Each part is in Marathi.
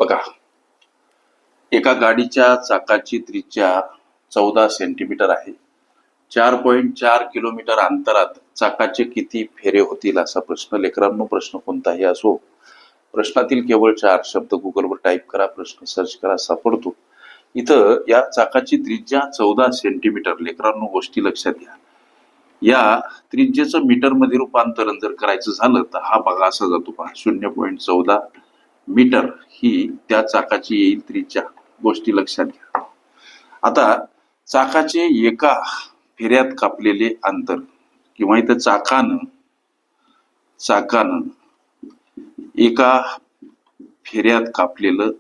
बघा, एका गाडीच्या चाकाची त्रिज्या 14 सेंटीमीटर आहे. 4.4 किलोमीटर अंतरात चाकाचे किती फेरे होतील असा प्रश्न. लेकरांनो, प्रश्न कोणताही असो, प्रश्नातील केवळ 4 शब्द गुगलवर टाईप करा, प्रश्न सर्च करा, सापडतो. इथं या चाकाची त्रिज्या 14 सेंटीमीटर. लेकरांनो, गोष्टी लक्षात घ्या. या त्रिज्येचं मीटरमध्ये रूपांतरण जर करायचं झालं तर हा भाग असा जातो पहा. 0.14 मीटर ही त्या चाकाची येईल त्रिज्या. गोष्टी लक्षात घ्या. आता चाकाचे एका फेऱ्यात कापलेले अंतर किंवा इथं चाकानं एका फेऱ्यात कापलेलं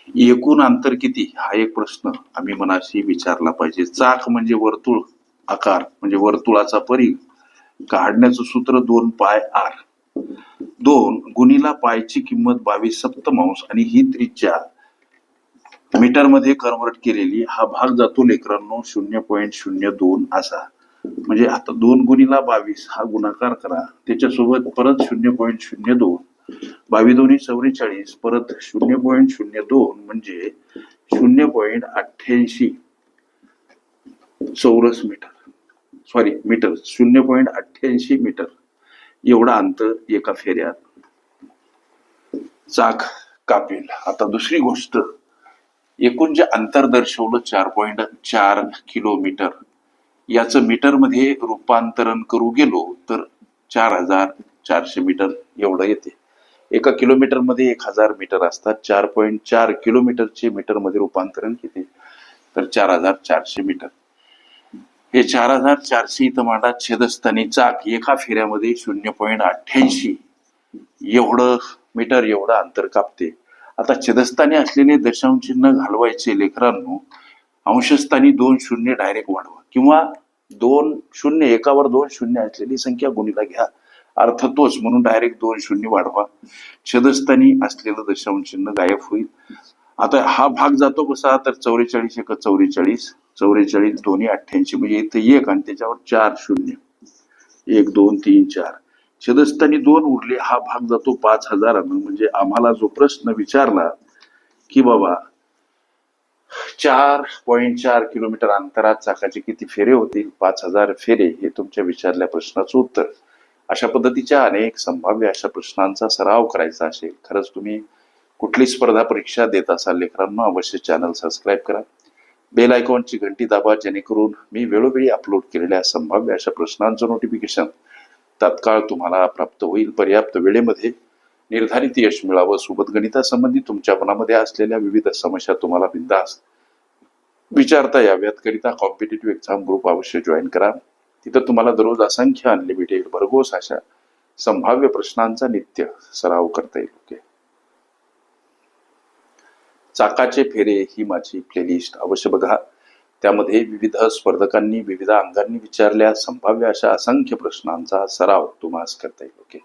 एकूण अंतर किती, हा एक प्रश्न आम्ही मनाशी विचारला पाहिजे. चाक म्हणजे वर्तुळ आकार, म्हणजे वर्तुळाचा परिघ. काढण्याचं सूत्र 2 पाय r. 2 गुणिला पायची किंमत 22 सप्तमांश आणि ही त्रिज्या मीटर मध्ये कन्वर्ट केलेली. हा भाग जातो लेकरांनो 0.02 असा. म्हणजे आता 2 गुणिला 22 हा गुणाकार करा, त्याच्यासोबत परत 0.02, 22 दोन्ही 44, परत 0.02 म्हणजे 0.88 चौरस मीटर, मीटर. 0.88 मीटर एवढा अंतर एका फेऱ्यात चाक कापेल. आता दुसरी गोष्ट, एकूण जे अंतर दर्शवलं 4.4 किलोमीटर, याचं मीटर मध्ये रूपांतरण करू गेलो तर 4400 मीटर एवढं येते. एका किलोमीटर मध्ये 1000 मीटर असतात. 4.4 किलोमीटरचे मीटर मध्ये रूपांतरण किती, तर 4400 मीटर. हे 4400 इथं मांडा. छेदस्थानी चाक एका फेऱ्यामध्ये 0.88 एवढं मीटर एवढं अंतर कापते. आता छेदस्थानी असलेले दशांश चिन्ह घालवायचे लेकरांनो. अंशस्थानी 2 शून्य डायरेक्ट वाढवा किंवा 2 शून्य एकावर 2 शून्य असलेली संख्या गुणीला घ्या, अर्थ तोच, म्हणून डायरेक्ट 2 शून्य वाढवा. छेदस्थानी असलेलं दशांश चिन्ह गायब होईल. आता हा भाग जातो कसा, तर 44 एक 44, 44 दोन्ही 88, म्हणजे इथे 1 आणि त्याच्यावर 4 शून्य, 1 2 3 4. छेदस्थानी 2 उरले. हा भाग जातो 5000. म्हणजे आम्हाला जो प्रश्न विचारला की बाबा 4.4 किलोमीटर अंतरात चाकाचे किती फेरे होतील, 5000 फेरे, हे तुमच्या विचारल्या प्रश्नाचं उत्तर. अशा पद्धतीच्या अनेक संभाव्य अशा प्रश्नांचा सराव करायचा असेल, खरंच तुम्ही कुठली स्पर्धा परीक्षा देत असाल लेकरांनो, अवश्य चॅनल सबस्क्राईब करा, बेल आयकॉनची घंटी दाबा, जेणेकरून मी वेळोवेळी अपलोड केलेल्या संभाव्य अशा प्रश्नांचं नोटिफिकेशन तात्काळ तुम्हाला प्राप्त होईल. पर्याप्त वेळेमध्ये निर्धारित यश मिळावं. सोबत गणितासंबंधी तुमच्या मनामध्ये असलेल्या विविध समस्या तुम्हाला बिनधास्त विचारता याव्यात करिता कॉम्पिटिटिव्ह एक्झाम ग्रुप अवश्य जॉईन करा. तिथं तुम्हाला दररोज असंख्य अनलिमिटेड भरघोस अशा संभाव्य प्रश्नांचा नित्य सराव करता येईल. ओके, चाकाचे फेरे ही माझी प्लेलिस्ट अवश्य बघा. त्यामध्ये विविध स्पर्धकांनी विविध अंगांनी विचारल्या संभाव्य अशा असंख्य प्रश्नांचा सराव तुम्हाला करता येईल. ओके.